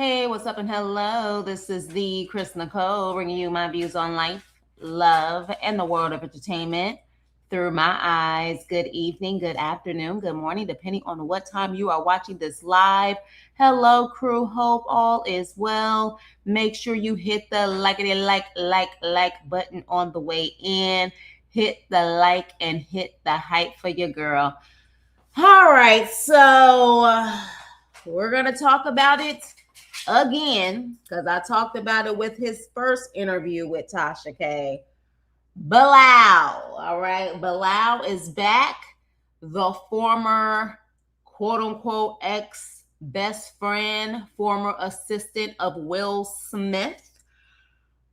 Hey, what's up and hello. This is the Chris Nicole bringing you my views on life, love, and the world of entertainment through my eyes. Good evening, good afternoon, good morning, depending on what time you are watching this live. Hello, crew. Hope all is well. Make sure you hit the like button on the way in. Hit the like and hit the hype for your girl. All right, so we're going to talk about it again, because I talked about it with his first interview with Tasha K. Bilal, all right? Bilal is back. The former quote-unquote ex-best friend, former assistant of Will Smith.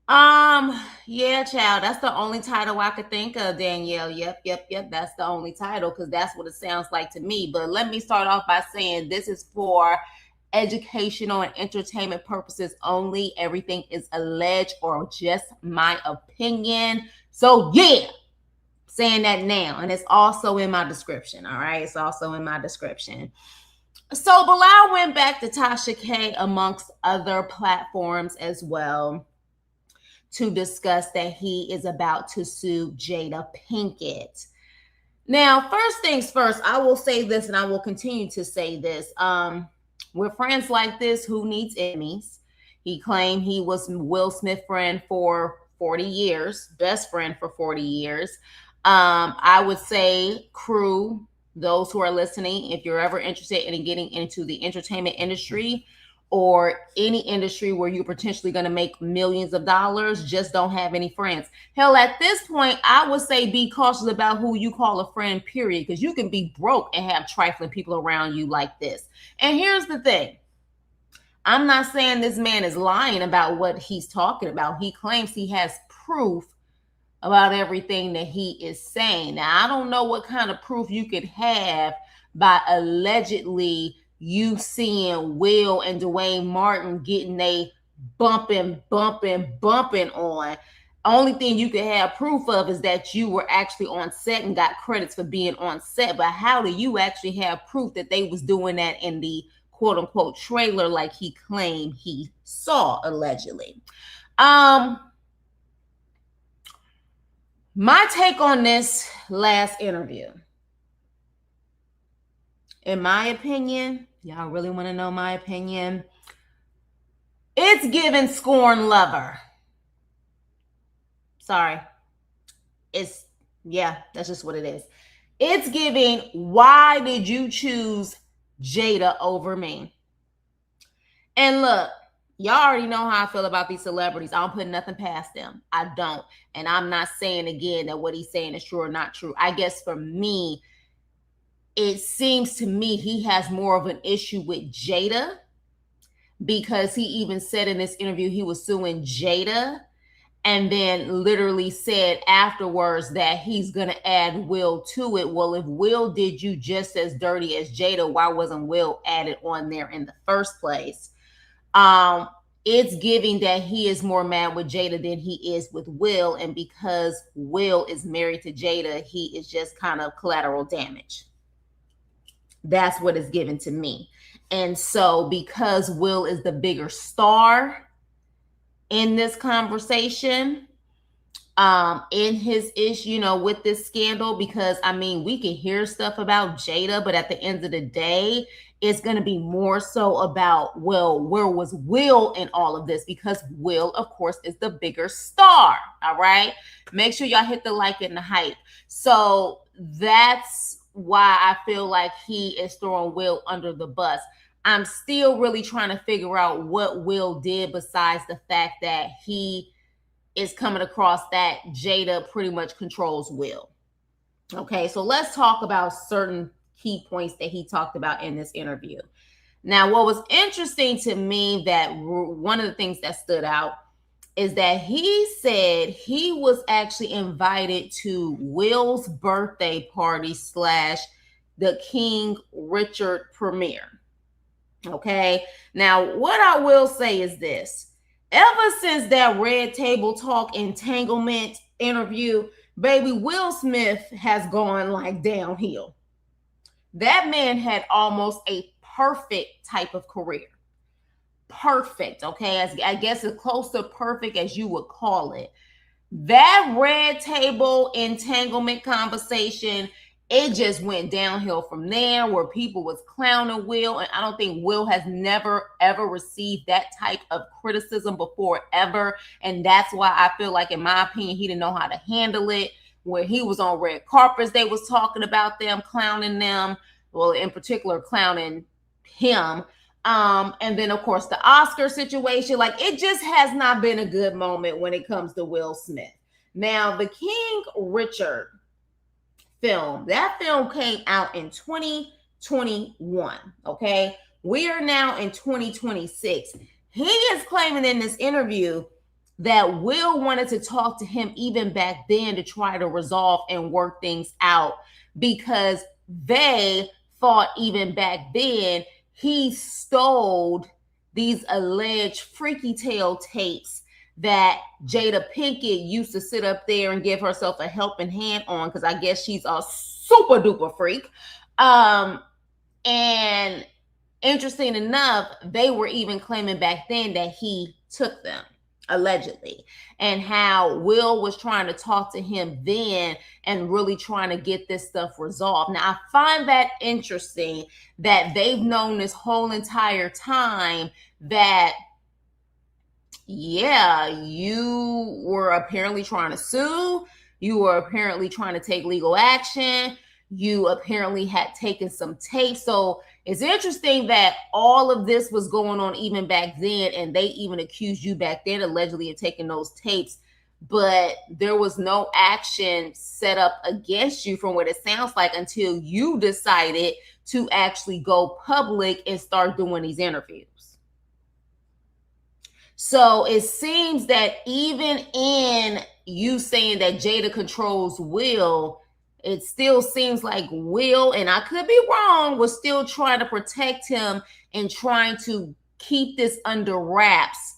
Yeah, child, that's the only title I could think of, Danielle. Yep. That's the only title, because that's what it sounds like to me. But let me start off by saying this is for educational and entertainment purposes only. Everything is alleged or just my opinion. So yeah, saying that now. And it's also in my description. All right. It's also in my description. So Bilal went back to Tasha K amongst other platforms as well to discuss that he is about to sue Jada Pinkett. Now, first things first, I will say this and I will continue to say this. With friends like this, who needs enemies? He claimed he was Will Smith friend for 40 years, best friend for 40 years. I would say, crew, those who are listening, if you're ever interested in getting into the entertainment industry or any industry where you're potentially going to make millions of dollars, just don't have any friends. Hell, at this point, I would say be cautious about who you call a friend, period, because you can be broke and have trifling people around you like this. And here's the thing. I'm not saying this man is lying about what he's talking about. He claims he has proof about everything that he is saying. Now, I don't know what kind of proof you could have by allegedly you seeing Will and Dwayne Martin getting a bumping on. Only thing you could have proof of is that you were actually on set and got credits for being on set. But how do you actually have proof that they was doing that in the quote unquote trailer like he claimed he saw allegedly? My take on this last interview, in my opinion, y'all really want to know my opinion? It's giving scorn lover. Sorry. That's just what it is. It's giving, why did you choose Jada over me? And look, y'all already know how I feel about these celebrities. I don't put nothing past them. I don't. And I'm not saying again that what he's saying is true or not true. I guess for me, it seems to me he has more of an issue with Jada, because he even said in this interview he was suing Jada, and then literally said afterwards that he's going to add Will to it. Well, if Will did you just as dirty as Jada, why wasn't Will added on there in the first place? It's giving that he is more mad with Jada than he is with Will. And because Will is married to Jada, he is just kind of collateral damage. That's what is given to me. And so because Will is the bigger star in this conversation, in his issue, with this scandal, because I mean, we can hear stuff about Jada, but at the end of the day, it's going to be more so about, well, where was Will in all of this? Because Will, of course, is the bigger star. All right. Make sure y'all hit the like and the hype. So that's why I feel like he is throwing Will under the bus. I'm still really trying to figure out what Will did besides the fact that he is coming across that Jada pretty much controls Will. Okay, so let's talk about certain key points that he talked about in this interview. Now, what was interesting to me, that one of the things that stood out, is that he said he was actually invited to Will's birthday party / the King Richard premiere. Okay, now what I will say is this. Ever since that Red Table Talk entanglement interview, baby, Will Smith has gone like downhill. That man had almost a perfect type of career. perfect, okay? As I guess as close to perfect as you would call it. That red table entanglement conversation, it just went downhill from there, where people was clowning Will. And I don't think Will has never, ever received that type of criticism before, ever. And that's why I feel like, in my opinion, he didn't know how to handle it. Where he was on red carpets, they was talking about them, clowning them. Well, in particular, clowning him. And then of course the Oscar situation, like, it just has not been a good moment when it comes to Will Smith. Now, the King Richard film, that film came out in 2021. Okay, we are now in 2026. He is claiming in this interview that Will wanted to talk to him even back then to try to resolve and work things out, because they thought even back then he stole these alleged freaky tale tapes that Jada Pinkett used to sit up there and give herself a helping hand on, because I guess she's a super duper freak. And interesting enough, they were even claiming back then that he took them, allegedly, and how Will was trying to talk to him then and really trying to get this stuff resolved. Now, I find that interesting that they've known this whole entire time that, yeah, you were apparently trying to sue, you were apparently trying to take legal action, you apparently had taken some tapes. So it's interesting that all of this was going on even back then, and they even accused you back then allegedly of taking those tapes, but there was no action set up against you, from what it sounds like, until you decided to actually go public and start doing these interviews. So it seems that even in you saying that Jada controls Will, it still seems like Will, and I could be wrong, was still trying to protect him and trying to keep this under wraps.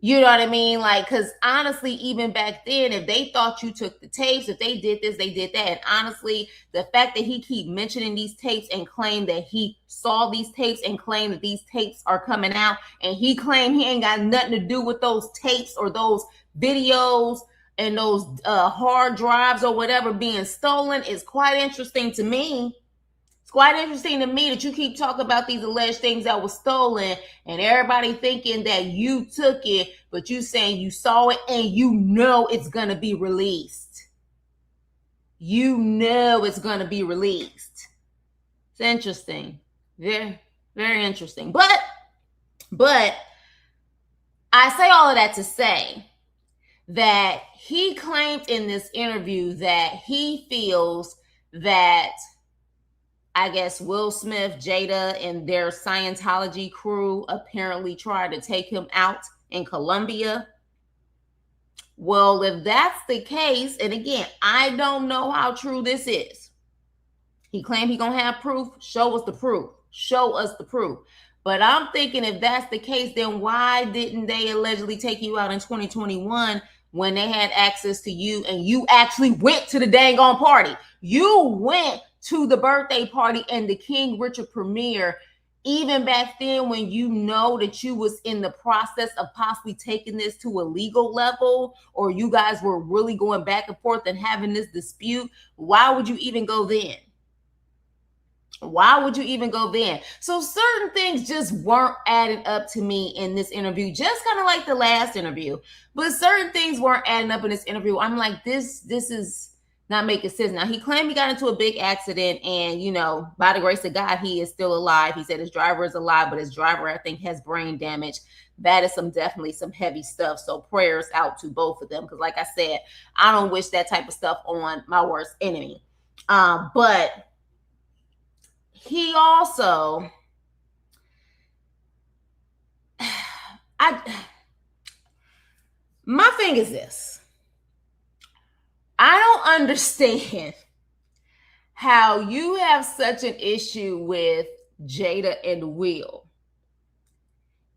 You know what I mean? Like, because honestly, even back then, if they thought you took the tapes, if they did this, they did that. And honestly, the fact that he keep mentioning these tapes and claim that he saw these tapes and claim that these tapes are coming out, and he claimed he ain't got nothing to do with those tapes or those videos and those hard drives or whatever being stolen, is quite interesting to me. It's quite interesting to me that you keep talking about these alleged things that were stolen and everybody thinking that you took it, but you saying you saw it and you know it's going to be released. You know it's going to be released. It's interesting. Very, very interesting. But I say all of that to say that he claimed in this interview that he feels that, I guess, Will Smith, Jada, and their Scientology crew apparently tried to take him out in Colombia. Well, if that's the case, and again, I don't know how true this is. He claimed he gonna have proof. Show us the proof. Show us the proof. But I'm thinking, if that's the case, then why didn't they allegedly take you out in 2021 when they had access to you and you actually went to the dang on party? You went to the birthday party and the King Richard premiere, even back then, when you know that you was in the process of possibly taking this to a legal level, or you guys were really going back and forth and having this dispute. Why would you even go then? Why would you even go then? So certain things just weren't adding up to me in this interview, just kind of like the last interview. But certain things weren't adding up in this interview. I'm like, this is not making sense. Now, he claimed he got into a big accident, and, you know, by the grace of God, he is still alive. He said his driver is alive, but his driver, I think, has brain damage. That is definitely some heavy stuff. So prayers out to both of them, because like I said, I don't wish that type of stuff on my worst enemy. But he also, my thing is this. I don't understand how you have such an issue with Jada and Will,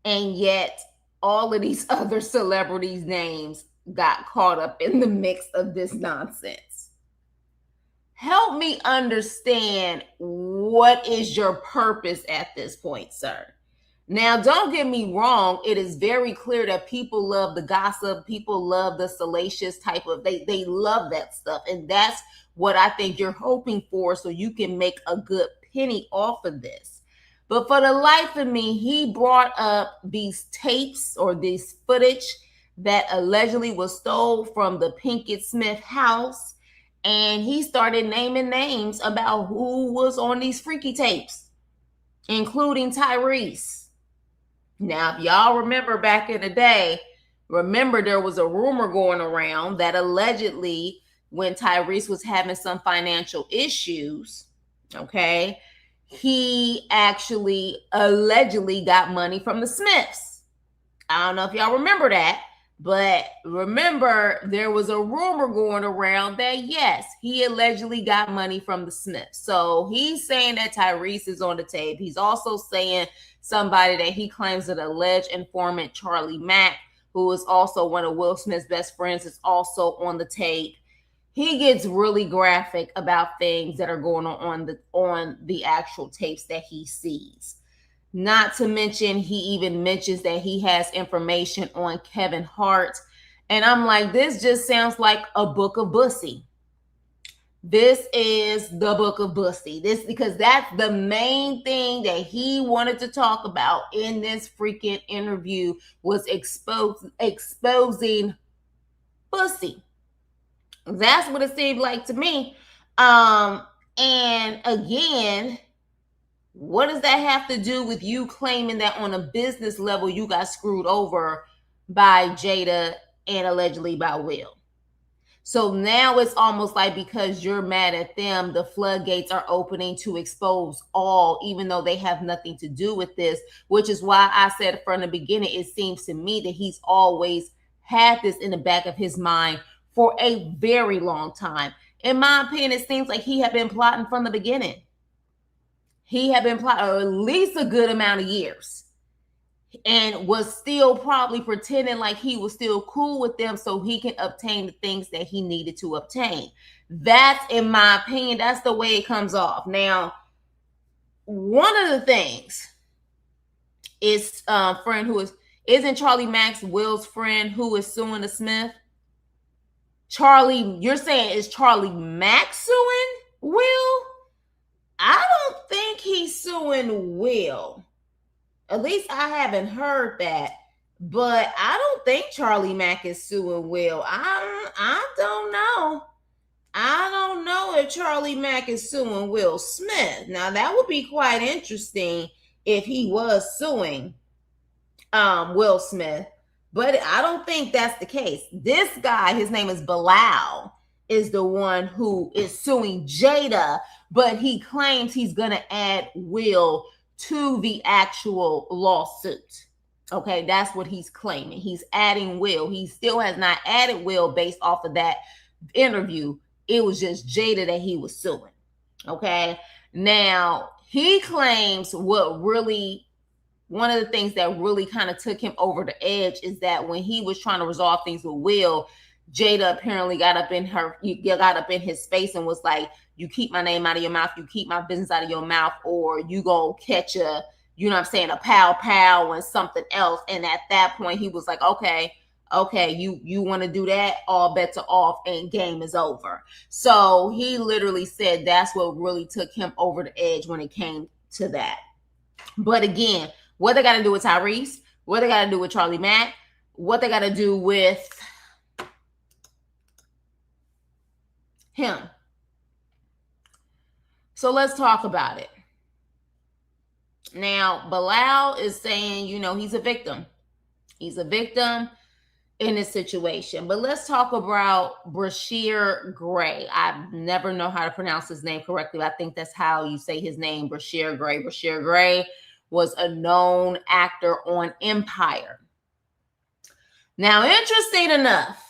and yet all of these other celebrities' names got caught up in the mix of this nonsense. Help me understand, what is your purpose at this point, sir? Now, don't get me wrong. It is very clear that people love the gossip. People love the salacious type of, they love that stuff. And that's what I think you're hoping for, so you can make a good penny off of this. But for the life of me, he brought up these tapes or this footage that allegedly was stole from the Pinkett Smith house. And he started naming names about who was on these freaky tapes, including Tyrese. Now, if y'all remember back in the day, remember there was a rumor going around that allegedly when Tyrese was having some financial issues, okay, he actually allegedly got money from the Smiths. I don't know if y'all remember that, but remember there was a rumor going around that yes, he allegedly got money from the Smiths. So he's saying that Tyrese is on the tape. He's also saying somebody that he claims an alleged informant, Charlie Mack, who is also one of Will Smith's best friends, is also on the tape. He gets really graphic about things that are going on the actual tapes that he sees. Not to mention, he even mentions that he has information on Kevin Hart. And I'm like, this just sounds like a book of Bussy. This is the book of Bussy. Because that's the main thing that he wanted to talk about in this freaking interview, was exposing Bussy. That's what it seemed like to me. And again, what does that have to do with you claiming that on a business level you got screwed over by Jada and allegedly by Will? So now it's almost like because you're mad at them, the floodgates are opening to expose all, even though they have nothing to do with this, which is why I said from the beginning, it seems to me that he's always had this in the back of his mind for a very long time. In my opinion, it seems like he had been plotting from the beginning. He had been plotting at least a good amount of years, and was still probably pretending like he was still cool with them so he can obtain the things that he needed to obtain. That's, in my opinion, that's the way it comes off. Now, one of the things is friend who isn't Charlie Mack's Will's friend who is suing the Smith? Charlie, you're saying is Charlie Mack suing Will? I don't think he's suing Will. At least I haven't heard that. But I don't think Charlie Mack is suing Will. I don't know. I don't know if Charlie Mack is suing Will Smith. Now, that would be quite interesting if he was suing Will Smith. But I don't think that's the case. This guy, his name is Bilal, is the one who is suing Jada, but he claims he's going to add Will to the actual lawsuit. Okay, that's what he's claiming. He's adding Will. He still has not added Will based off of that interview. It was just Jada that he was suing. Okay, now he claims one of the things that really kind of took him over the edge is that when he was trying to resolve things with Will, Jada apparently got up in his face and was like, you keep my name out of your mouth, you keep my business out of your mouth, or you gonna catch a, you know what I'm saying, a pow and something else. And at that point he was like, okay, you want to do that, all bets are off and game is over. So he literally said that's what really took him over the edge when it came to that. But again, what they got to do with Tyrese, what they got to do with Charlie Mack, what they got to do with him. So let's talk about it. Now, Bilal is saying, he's a victim. He's a victim in this situation. But let's talk about Brashier Gray. I never know how to pronounce his name correctly. I think that's how you say his name, Brashier Gray. Brashier Gray was a known actor on Empire. Now, interesting enough,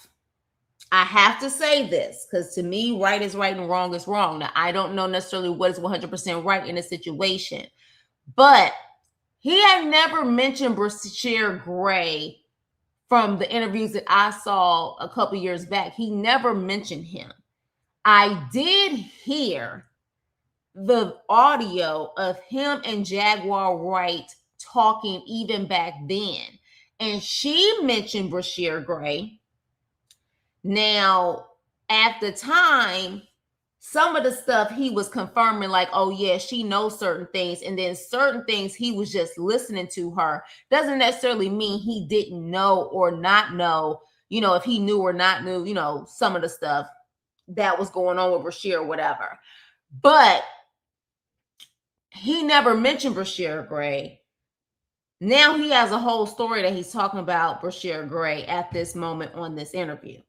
I have to say this because to me, right is right and wrong is wrong. Now, I don't know necessarily what is 100% right in a situation, but he had never mentioned Brashier Gray from the interviews that I saw a couple years back. He never mentioned him. I did hear the audio of him and Jaguar Wright talking even back then. And she mentioned Brashier Gray. Now, at the time, some of the stuff he was confirming, like, oh yeah, she knows certain things, and then certain things he was just listening to her. Doesn't necessarily mean he didn't know or not know, if he knew or not knew, some of the stuff that was going on with Brashier or whatever. But he never mentioned Brashier Gray. Now he has a whole story that he's talking about Brashier Gray at this moment on this interview.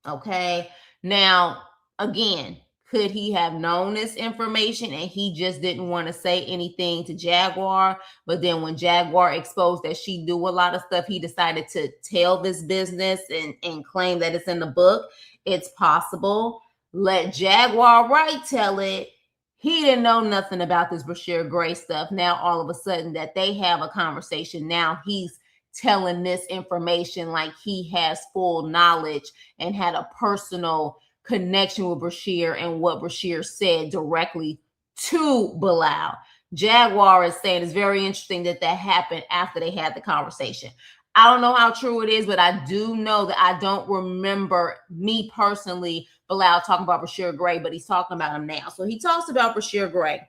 Okay. Now, again, could he have known this information and he just didn't want to say anything to Jaguar? But then when Jaguar exposed that she knew a lot of stuff, he decided to tell this business and claim that it's in the book. It's possible. Let Jaguar Wright tell it. He didn't know nothing about this Brashier Gray stuff. Now, all of a sudden that they have a conversation, now he's telling this information like he has full knowledge and had a personal connection with Brashier and what Brashier said directly to Bilal. Jaguar is saying it's very interesting that happened after they had the conversation. I don't know how true it is, but I do know that I don't remember me personally, Bilal talking about Brashier Gray, but he's talking about him now. So he talks about Brashier Gray,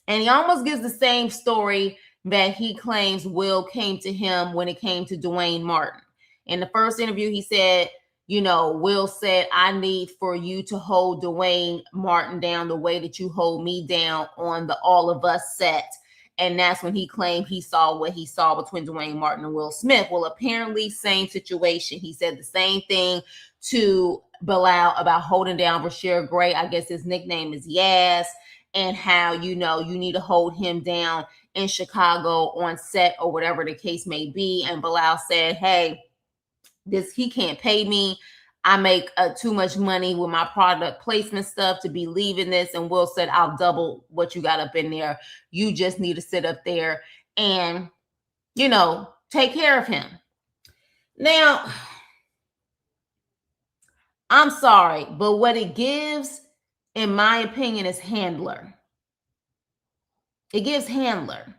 and he almost gives the same story that he claims Will came to him when it came to Dwayne Martin. In the first interview, he said, Will said, I need for you to hold Dwayne Martin down the way that you hold me down on the All of Us set. And that's when he claimed he saw what he saw between Dwayne Martin and Will Smith. Well, apparently, same situation. He said the same thing to Bilal about holding down Brashier Gray. I guess his nickname is Yaz, and how, you need to hold him down in Chicago on set or whatever the case may be. And Bilal said, hey, he can't pay me. I make too much money with my product placement stuff to be leaving this. And Will said, I'll double what you got up in there. You just need to sit up there and, take care of him. Now, I'm sorry, but what it gives, in my opinion, is handler. It gives handler.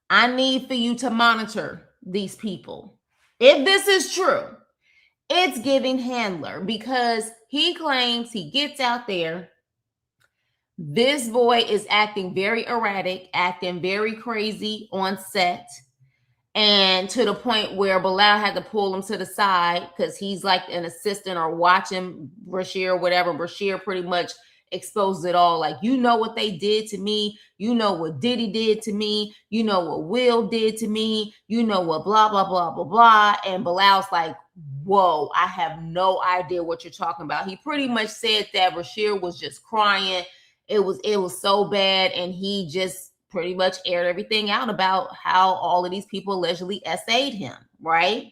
I need for you to monitor these people. If this is true, it's giving handler, because he claims he gets out there. This boy is acting very erratic, acting very crazy on set. And to the point where Bilal had to pull him to the side because he's like an assistant or watching Brashier or whatever. Brashier pretty much exposes it all. Like, what they did to me. What Diddy did to me. What Will did to me. What blah, blah, blah, blah, blah. And Bilal's like, whoa, I have no idea what you're talking about. He pretty much said that Brashier was just crying. It was so bad. And he just pretty much aired everything out about how all of these people allegedly essayed him, right?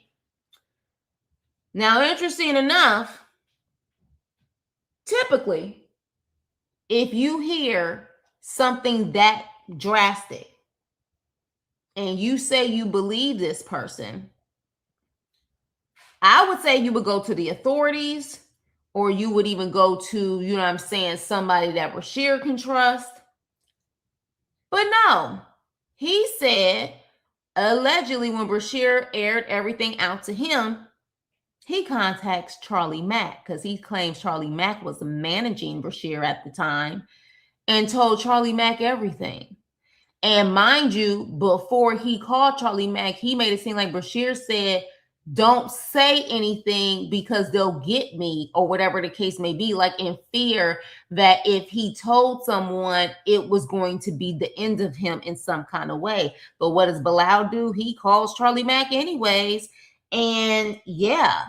Now, interesting enough, typically, if you hear something that drastic and you say you believe this person, I would say you would go to the authorities, or you would even go to, somebody that Brashier can trust. But no, he said, allegedly, when Brashier aired everything out to him, he contacts Charlie Mack, because he claims Charlie Mack was managing Brashier at the time, and told Charlie Mack everything. And mind you, before he called Charlie Mack, he made it seem like Brashier said, don't say anything because they'll get me, or whatever the case may be, like in fear that if he told someone, it was going to be the end of him in some kind of way. But what does Bilal do? He calls Charlie Mack anyways. And yeah,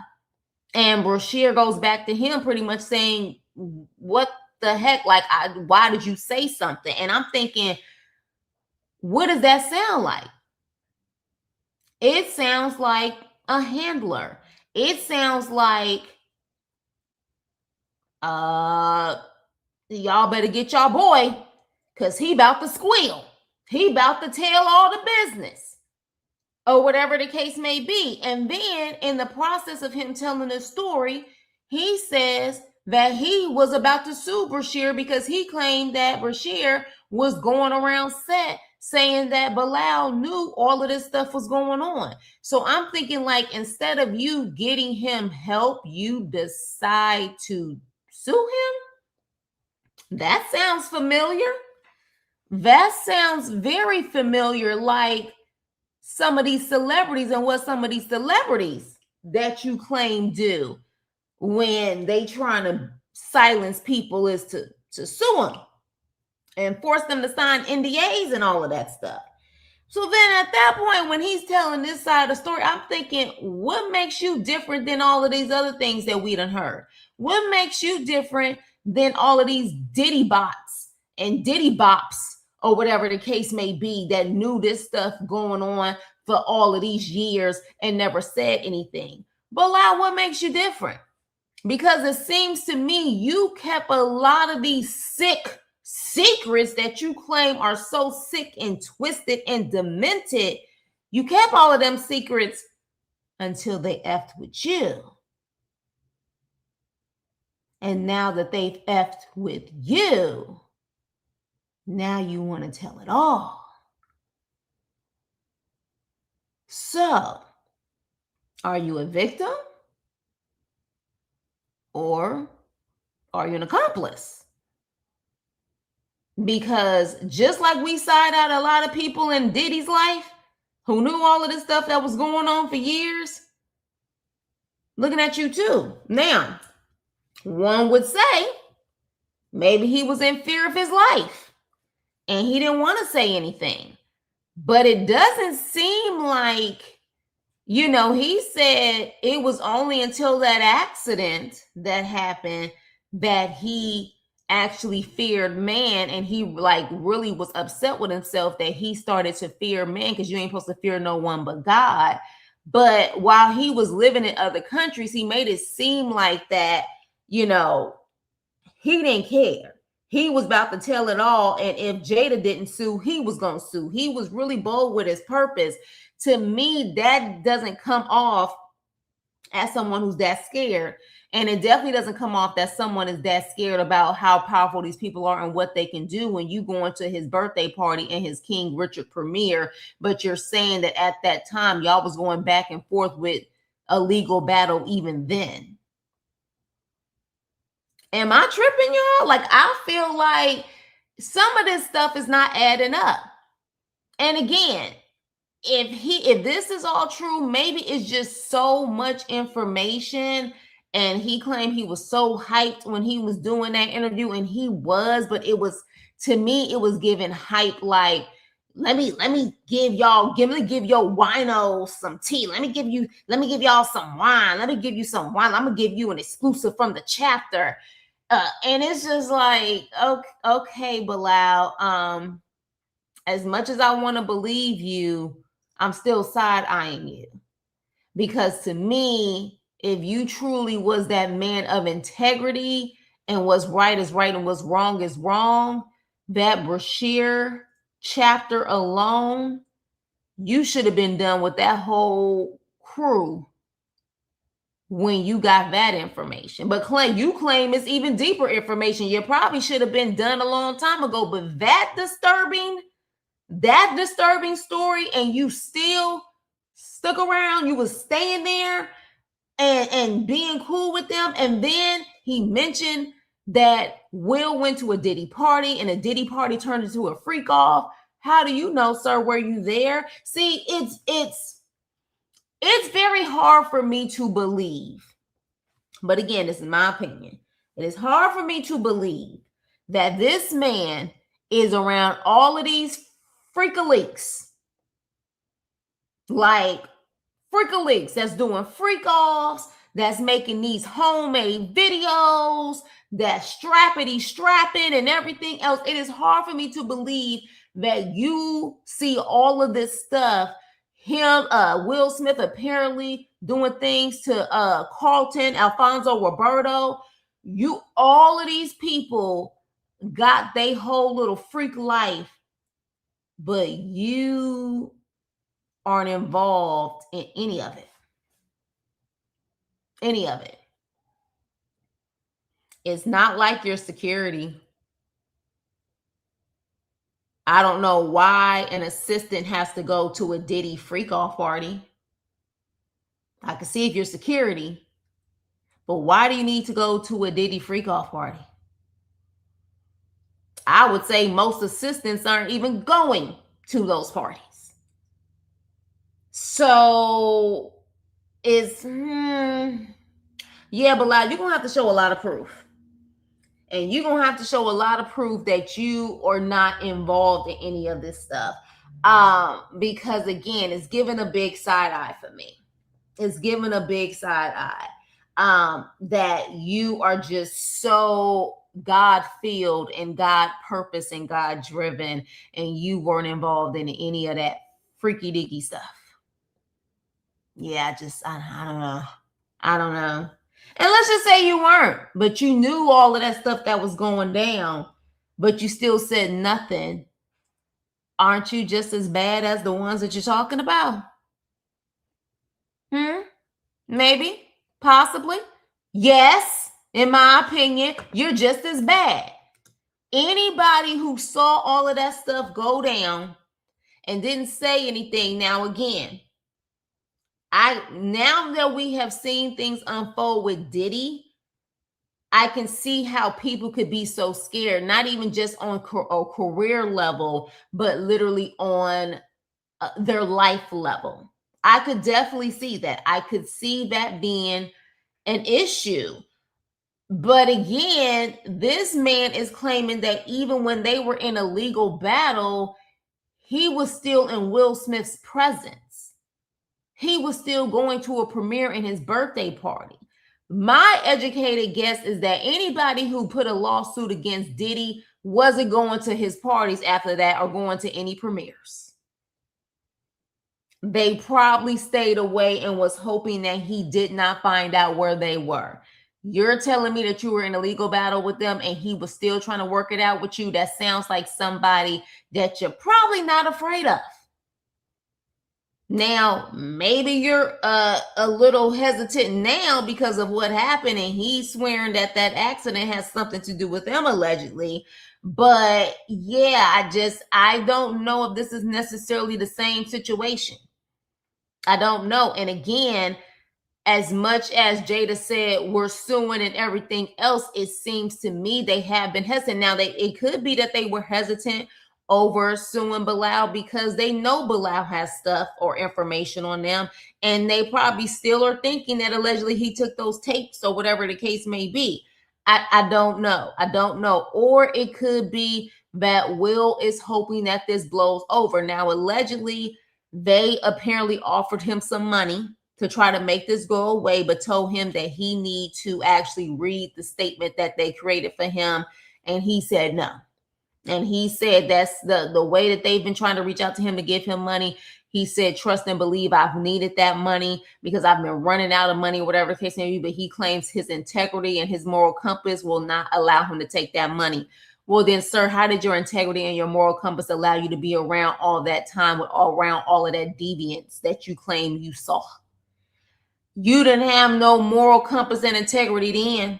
and Brashier goes back to him pretty much saying, what the heck? Like, why did you say something? And I'm thinking, what does that sound like? It sounds like a handler. It sounds like, y'all better get y'all boy, because he about to squeal. He about to tell all the business, or whatever the case may be. And then in the process of him telling the story, he says that he was about to sue Brashier because he claimed that Brashier was going around set saying that Bilal knew all of this stuff was going on. So I'm thinking, like, instead of you getting him help, you decide to sue him? That sounds familiar. That sounds very familiar, like some of these celebrities and what some of these celebrities that you claim do when they trying to silence people is to sue them and force them to sign NDAs and all of that stuff. So then at that point, when he's telling this side of the story, I'm thinking, what makes you different than all of these other things that we done heard? What makes you different than all of these Diddy bots and Diddy bops or whatever the case may be that knew this stuff going on for all of these years and never said anything? Bilal, what makes you different? Because it seems to me you kept a lot of these sick secrets that you claim are so sick and twisted and demented. You kept all of them secrets until they effed with you. And now that they've effed with you, now you want to tell it all. So, are you a victim? Or are you an accomplice? Because just like we side out a lot of people in Diddy's life who knew all of this stuff that was going on for years, looking at you too. Now, one would say maybe he was in fear of his life and he didn't want to say anything. But it doesn't seem like, he said it was only until that accident that happened that he actually feared man, and he like really was upset with himself that he started to fear man, because you ain't supposed to fear no one but God. But while he was living in other countries, he made it seem like that, he didn't care. He was about to tell it all. And if Jada didn't sue, he was going to sue. He was really bold with his purpose. To me, that doesn't come off as someone who's that scared. And it definitely doesn't come off that someone is that scared about how powerful these people are and what they can do when you go into his birthday party and his King Richard premiere. But you're saying that at that time, y'all was going back and forth with a legal battle even then. Am I tripping, y'all? Like, I feel like some of this stuff is not adding up. And again, if this is all true, maybe it's just so much information. And he claimed he was so hyped when he was doing that interview, and he was, but it was, to me, it was giving hype like, let me give your winos some tea. Let me give y'all some wine. Let me give you some wine. I'm gonna give you an exclusive from the chapter. And it's just like, okay, Bilal, as much as I want to believe you, I'm still side-eyeing you. Because to me, if you truly was that man of integrity and what's right is right and what's wrong is wrong, that Brashier chapter alone, you should have been done with that whole crew when you got that information. But you claim it's even deeper information. You probably should have been done a long time ago. But that disturbing story, and you still stuck around, you was staying there and being cool with them. And then he mentioned that Will went to a Diddy party and a Diddy party turned into a freak off. How do you know, sir? Were you there? See, it's very hard for me to believe. But again, this is my opinion. It is hard for me to believe that this man is around all of these freak-a-leaks. Like freak-a-leaks that's doing freak-offs, that's making these homemade videos, that's strapping and everything else. It is hard for me to believe that you see all of this stuff. Will Smith apparently doing things to Carlton, Alfonso, Roberto. All of these people got their whole little freak life, but you aren't involved in any of it. Any of it. It's not like your security. I don't know why an assistant has to go to a Diddy freak-off party. I can see if you're security, but why do you need to go to a Diddy freak-off party? I would say most assistants aren't even going to those parties. So it's, yeah, Bilal, you're going to have to show a lot of proof. And you're going to have to show a lot of proof that you are not involved in any of this stuff. Because again, it's giving a big side eye for me. It's giving a big side eye. That you are just so God-filled and God-purpose and God-driven, and you weren't involved in any of that freaky-dicky stuff. Yeah, I don't know. I don't know. And let's just say you weren't, but you knew all of that stuff that was going down, but you still said nothing. Aren't you just as bad as the ones that you're talking about? Maybe, possibly. Yes, in my opinion, you're just as bad. Anybody who saw all of that stuff go down and didn't say anything, now again, now that we have seen things unfold with Diddy, I can see how people could be so scared, not even just on a career level, but literally on their life level. I could definitely see that. I could see that being an issue. But again, this man is claiming that even when they were in a legal battle, he was still in Will Smith's presence. He was still going to a premiere in his birthday party. My educated guess is that anybody who put a lawsuit against Diddy wasn't going to his parties after that or going to any premieres. They probably stayed away and was hoping that he did not find out where they were. You're telling me that you were in a legal battle with them and he was still trying to work it out with you? That sounds like somebody that you're probably not afraid of. Now, maybe you're a little hesitant now because of what happened, and he's swearing that that accident has something to do with them, allegedly. But yeah, I don't know if this is necessarily the same situation. I don't know. And again, as much as Jada said we're suing and everything else, it seems to me they have been hesitant. Now, it could be that they were hesitant over suing Bilal because they know Bilal has stuff or information on them, and they probably still are thinking that allegedly he took those tapes or whatever the case may be. I don't know. I don't know. Or it could be that Will is hoping that this blows over. Now, allegedly, they apparently offered him some money to try to make this go away, but told him that he need to actually read the statement that they created for him. And he said no. And he said that's the way that they've been trying to reach out to him to give him money. He said, trust and believe I've needed that money because I've been running out of money, whatever the case may be. But he claims his integrity and his moral compass will not allow him to take that money. Well, then, sir, how did your integrity and your moral compass allow you to be around all that time around all of that deviance that you claim you saw? You didn't have no moral compass and integrity then.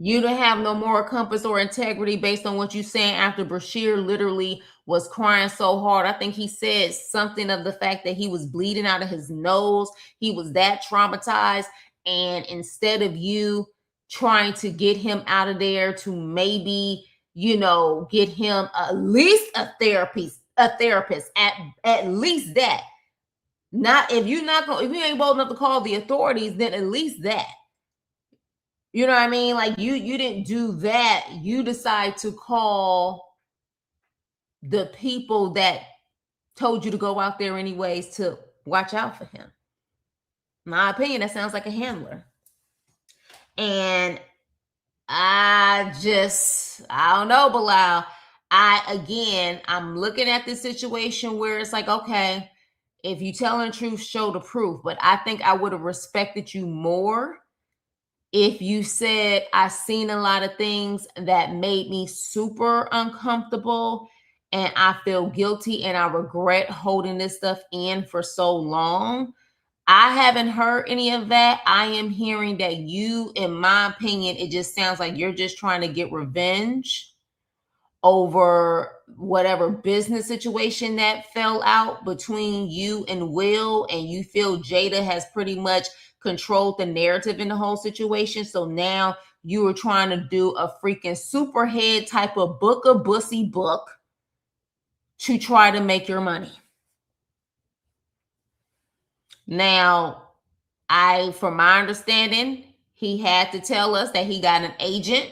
You didn't have no moral compass or integrity based on what you saying after Brashier literally was crying so hard. I think he said something of the fact that he was bleeding out of his nose. He was that traumatized. And instead of you trying to get him out of there to maybe, get him at least a therapist, at least that. Not if you ain't bold enough to call the authorities, then at least that. You know what I mean? Like you didn't do that. You decide to call the people that told you to go out there anyways to watch out for him. In my opinion, that sounds like a handler. And I don't know, Bilal. I'm looking at this situation where it's like, okay, if you telling the truth, show the proof. But I think I would have respected you more if you said, I seen a lot of things that made me super uncomfortable and I feel guilty and I regret holding this stuff in for so long. I haven't heard any of that. I am hearing that you, in my opinion, it just sounds like you're just trying to get revenge over whatever business situation that fell out between you and Will, and you feel Jada has pretty much controlled the narrative in the whole situation. So now you are trying to do a freaking superhead type of book a bussy book to try to make your money. Now, from my understanding, he had to tell us that he got an agent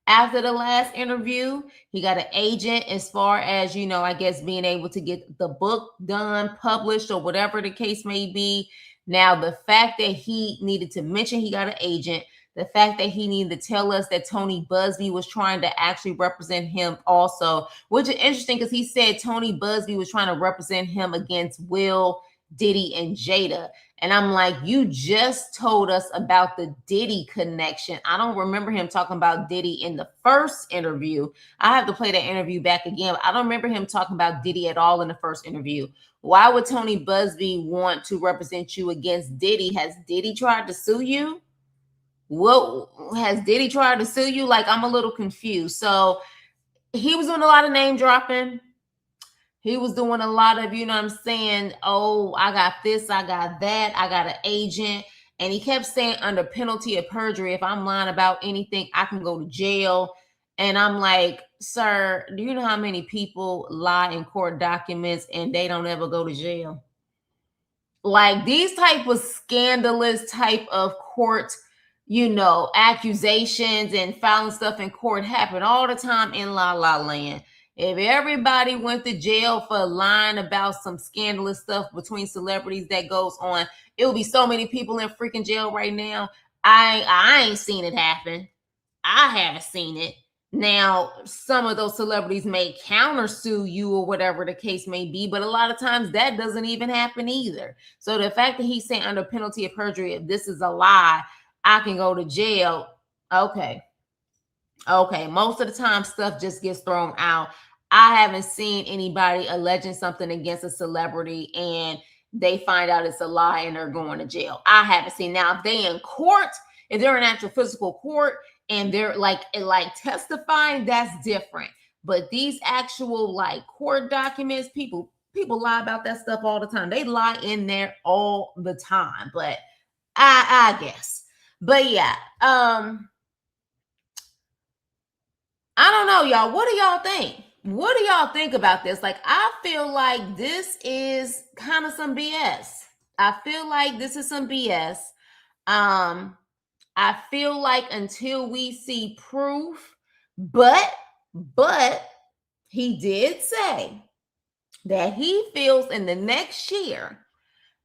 after the last interview. He got an agent as far as, I guess being able to get the book done, published, or whatever the case may be. Now, the fact that he needed to mention he got an agent, the fact that he needed to tell us that Tony Busby was trying to actually represent him also, which is interesting because he said Tony Busby was trying to represent him against Will, Diddy, and Jada. And I'm like, you just told us about the Diddy connection. I don't remember him talking about Diddy in the first interview. I have to play that interview back again. But I don't remember him talking about Diddy at all in the first interview. Why would Tony Busby want to represent you against Diddy? Has Diddy tried to sue you? What has Diddy tried to sue you? Like, I'm a little confused. So he was doing a lot of name dropping. He was doing a lot of, you know what I'm saying? Oh, I got this, I got that, I got an agent. And he kept saying under penalty of perjury, if I'm lying about anything, I can go to jail. And I'm like, sir, do you know how many people lie in court documents and they don't ever go to jail? Like, these type of scandalous type of court, accusations and filing stuff in court happen all the time in La La Land. If everybody went to jail for lying about some scandalous stuff between celebrities that goes on, it would be so many people in freaking jail right now. I ain't seen it happen. I haven't seen it. Now, some of those celebrities may countersue you or whatever the case may be, but a lot of times that doesn't even happen either. So the fact that he's saying under penalty of perjury, if this is a lie, I can go to jail. Okay. Most of the time stuff just gets thrown out. I haven't seen anybody alleging something against a celebrity and they find out it's a lie and they're going to jail. I haven't seen. Now, if they in court, if they're in actual physical court and they're like testifying, that's different. But these actual court documents, people lie about that stuff all the time. They lie in there all the time. But I guess. But yeah, I don't know, y'all. What do y'all think? What do y'all think about this? Like, I feel like this is kind of some BS. I feel like this is some BS. I feel like until we see proof, but he did say that he feels in the next year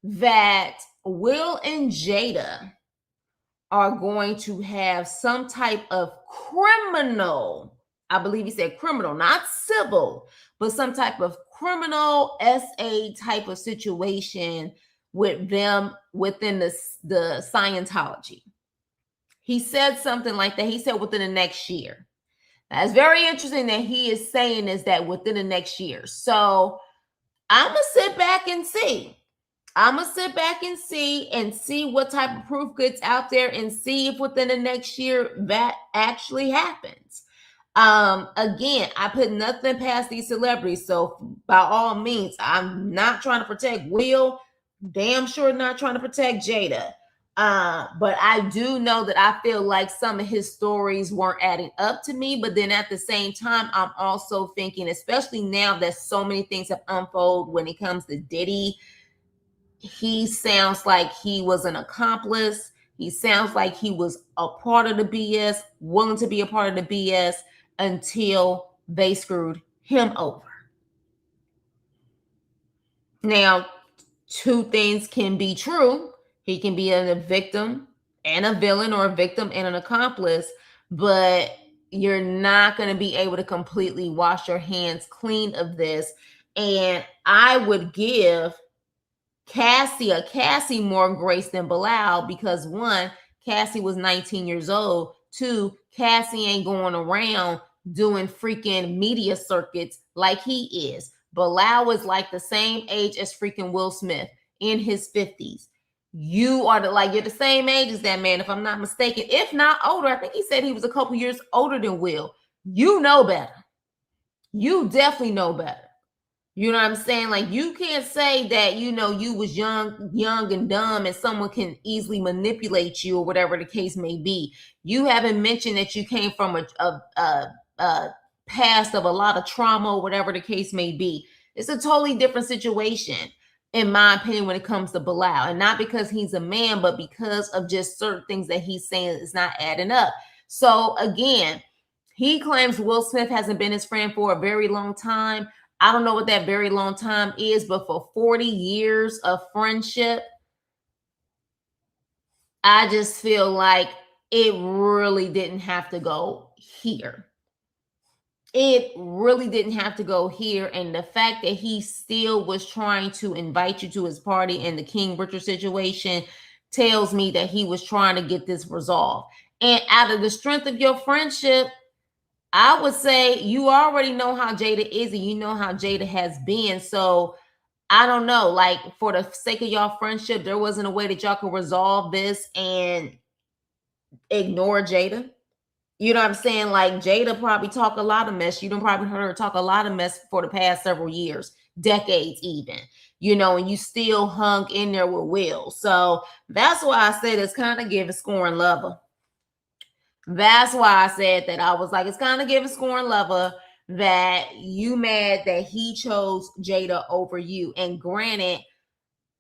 that Will and Jada are going to have some type of criminal, I believe he said criminal, not civil, but some type of criminal SA type of situation with them within the Scientology. He said something like that. He said within the next year. That's very interesting that he is saying is that within the next year. So I'm going to sit back and see. and see what type of proof gets out there and see if within the next year that actually happens. Again, I put nothing past these celebrities. So by all means, I'm not trying to protect Will. Damn sure not trying to protect Jada. But I do know that I feel like some of his stories weren't adding up to me. But then at the same time, I'm also thinking, especially now that so many things have unfolded when it comes to Diddy, he sounds like he was an accomplice. He sounds like he was a part of the BS, willing to be a part of the BS until they screwed him over. Now, two things can be true. He can be a victim and a villain, or a victim and an accomplice, but you're not going to be able to completely wash your hands clean of this. And I would give Cassie more grace than Bilal, because one, Cassie was 19 years old. Two, Cassie ain't going around doing freaking media circuits like he is. Bilal is like the same age as freaking Will Smith, in his 50s. You are you're the same age as that man, if I'm not mistaken, if not older. I think he said he was a couple years older than Will. You know better. You definitely know better. You know what I'm saying? Like, you can't say that, you was young and dumb and someone can easily manipulate you or whatever the case may be. You haven't mentioned that you came from a past of a lot of trauma or whatever the case may be. It's a totally different situation, in my opinion, when it comes to Bilal. And not because he's a man, but because of just certain things that he's saying is not adding up. So again, he claims Will Smith hasn't been his friend for a very long time. I don't know what that very long time is, but for 40 years of friendship, I just feel like it really didn't have to go here. It really didn't have to go here. And the fact that he still was trying to invite you to his party in the King Richard situation tells me that he was trying to get this resolved. And out of the strength of your friendship, I would say you already know how Jada is and you know how Jada has been. So I don't know, like, for the sake of y'all friendship, there wasn't a way that y'all could resolve this and ignore Jada. You know what I'm saying? Like, Jada probably talk a lot of mess. You don't probably heard her talk a lot of mess for the past several years, decades even. And you still hung in there with Will. So that's why I said it's kind of giving Scoring Lover. That's why I said that. I was like, it's kind of giving Scoring Lover that you mad that he chose Jada over you. And granted,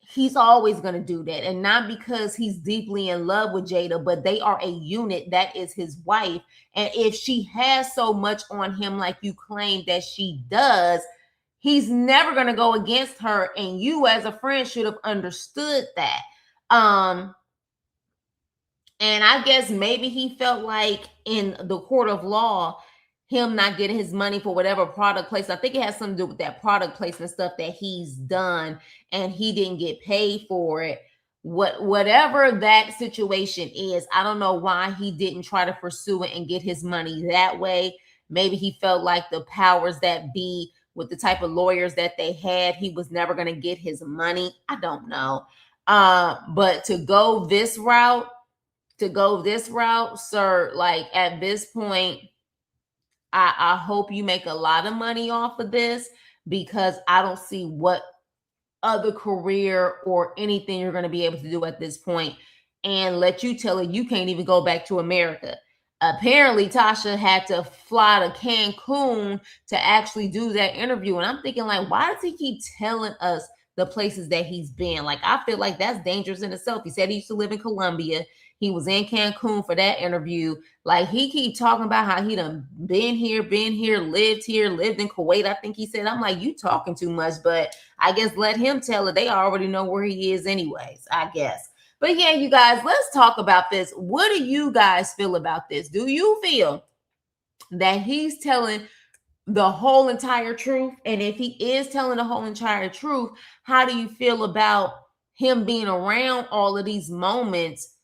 he's always going to do that. And not because he's deeply in love with Jada, but they are a unit. That is his wife. And if she has so much on him, like you claim that she does, he's never going to go against her. And you as a friend should have understood that. And I guess maybe he felt like in the court of law, him not getting his money for whatever product placement. I think it has something to do with that product placement stuff that he's done, and he didn't get paid for it. Whatever that situation is, I don't know why he didn't try to pursue it and get his money that way. Maybe he felt like the powers that be, with the type of lawyers that they had, he was never going to get his money. I don't know. But to go this route, sir, like, at this point, I hope you make a lot of money off of this, because I don't see what other career or anything you're going to be able to do at this point. And let you tell it, you can't even go back to America. Apparently, Tasha had to fly to Cancun to actually do that interview. And I'm thinking, like, why does he keep telling us the places that he's been? Like, I feel like that's dangerous in itself. He said he used to live in Colombia. He was in Cancun for that interview. Like, he keep talking about how he done been here, lived in Kuwait, I think he said. I'm like, you talking too much, but I guess let him tell it. They already know where he is anyways, I guess. But yeah, you guys, let's talk about this. What do you guys feel about this? Do you feel that he's telling the whole entire truth? And if he is telling the whole entire truth, how do you feel about him being around all of these moments,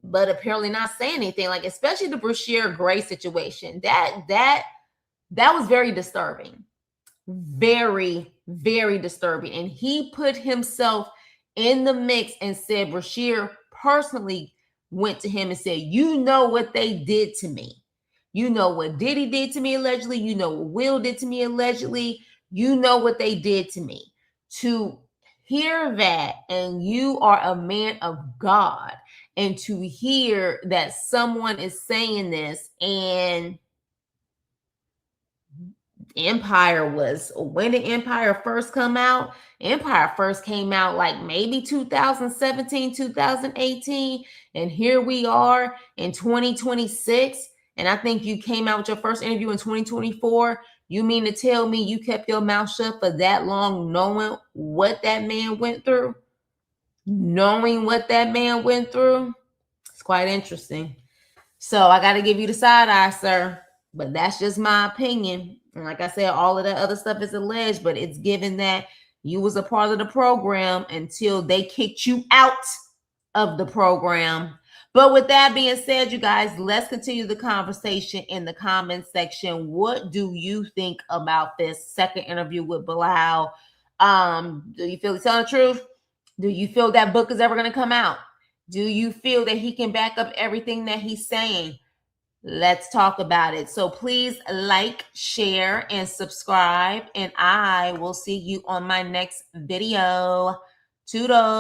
but apparently not saying anything? Like, especially the Brashier Gray situation. That was very disturbing. Very, very disturbing. And he put himself in the mix and said Brashier personally went to him and said, you know what they did to me. You know what Diddy did to me allegedly. You know what Will did to me allegedly. You know what they did to me. To hear that, and you are a man of God, and to hear that someone is saying this, and Empire was, when did Empire first come out? Empire first came out like maybe 2017, 2018. And here we are in 2026. And I think you came out with your first interview in 2024. You mean to tell me you kept your mouth shut for that long, knowing what that man went through? Knowing what that man went through? It's quite interesting. So I got to give you the side eye, sir. But that's just my opinion. And like I said, all of that other stuff is alleged, but it's given that you was a part of the program until they kicked you out of the program. But with that being said, you guys, let's continue the conversation in the comment section. What do you think about this second interview with Bilal? Do you feel he's telling the truth? Do you feel that book is ever going to come out? Do you feel that he can back up everything that he's saying? Let's talk about it. So please like, share, and subscribe. And I will see you on my next video. Toodles.